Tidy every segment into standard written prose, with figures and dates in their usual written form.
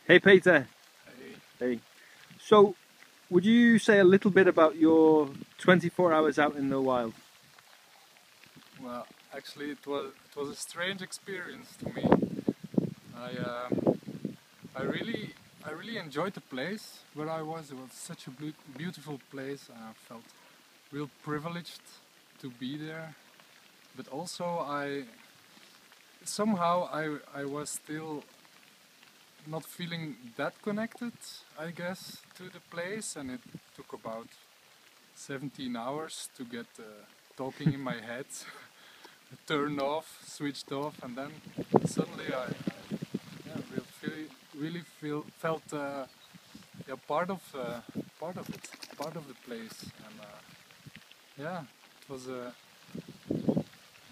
Hey Peter. Hey. Hey. So, would you say a little bit about your 24 hours out in the wild? Well, actually, it was a strange experience to me. I I really enjoyed the place where I was. It was such a beautiful place. I felt real privileged to be there. But also, I was still not feeling that connected, I guess, to the place, and it took about 17 hours to get talking in my head turned off, switched off, and then suddenly I yeah, really felt yeah, part of it, part of the place, and yeah, it was a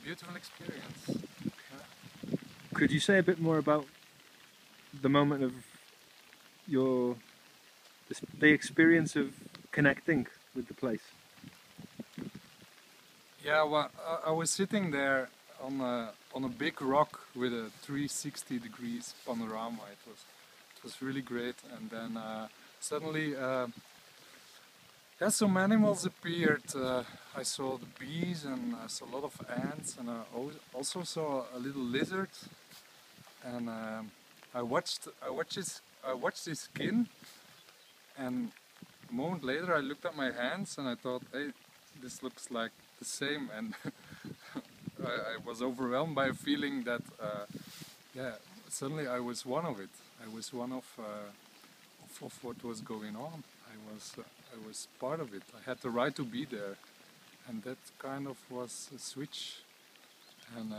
beautiful experience. Yeah. Could you say a bit more about the moment of your the experience of connecting with the place? Yeah, well, I was sitting there on a big rock with a 360 degrees panorama. It was really great, and then suddenly. Yeah, some animals appeared. I saw the bees and I saw a lot of ants, and also saw a little lizard. And I watched his skin, and a moment later I looked at my hands and I thought, hey, this looks like the same. And I was overwhelmed by a feeling that yeah, suddenly I was one of it. I was one of what was going on. I was part of it. I had the right to be there, and that kind of was a switch. And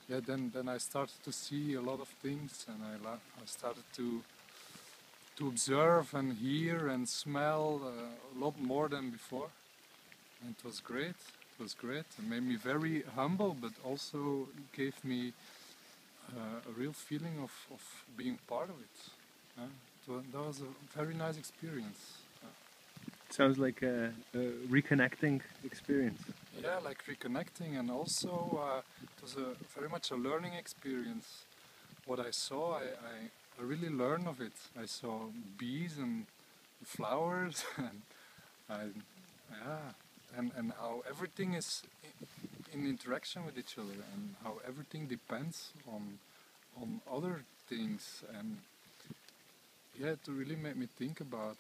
yeah, then I started to see a lot of things, and I started to observe and hear and smell a lot more than before. And it was great. It was great. It made me very humble, but also gave me a real feeling of being part of it. That was a very nice experience. Sounds like a reconnecting experience. Yeah, like reconnecting, and also it was a very much a learning experience. What I saw, I really learned of it. I saw bees and flowers, and I, yeah, and how everything is in interaction with each other, and how everything depends on other things, and yeah, it really made me think about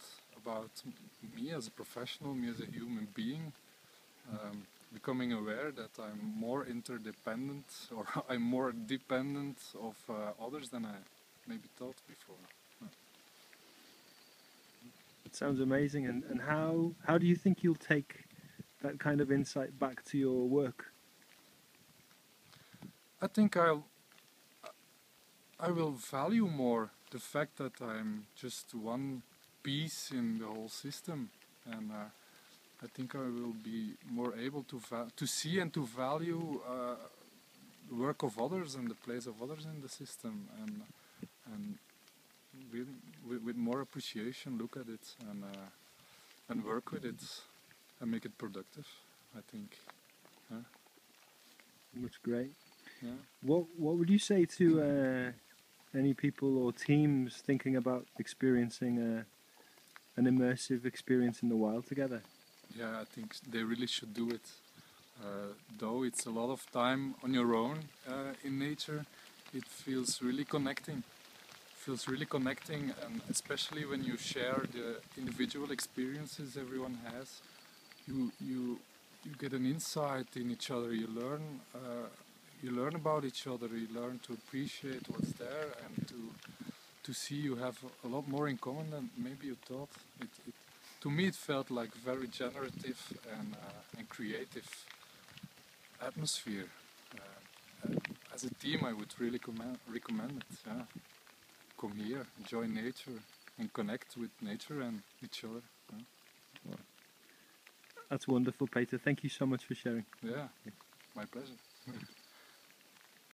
me as a professional, me as a human being, becoming aware that I'm more interdependent or I'm more dependent of others than I maybe thought before. It sounds amazing. And how do you think you'll take that kind of insight back to your work? I think I will value more the fact that I'm just one piece in the whole system, and I think I will be more able to see and to value the work of others and the place of others in the system, and really with more appreciation look at it and work with it and make it productive. I think. Yeah. That's great. Yeah. What would you say to any people or teams thinking about experiencing an immersive experience in the wild together? Yeah, I think they really should do it. Though it's a lot of time on your own in nature, it feels really connecting. Feels really connecting, and especially when you share the individual experiences everyone has, you get an insight in each other. You learn about each other. You learn to appreciate what's there, and to see you have a lot more in common than maybe you thought. To me, it felt like very generative and creative atmosphere. As a team, I would really recommend it. Yeah. Come here, enjoy nature, and connect with nature and each other. Yeah. Well, that's wonderful, Peter. Thank you so much for sharing. Yeah, my pleasure.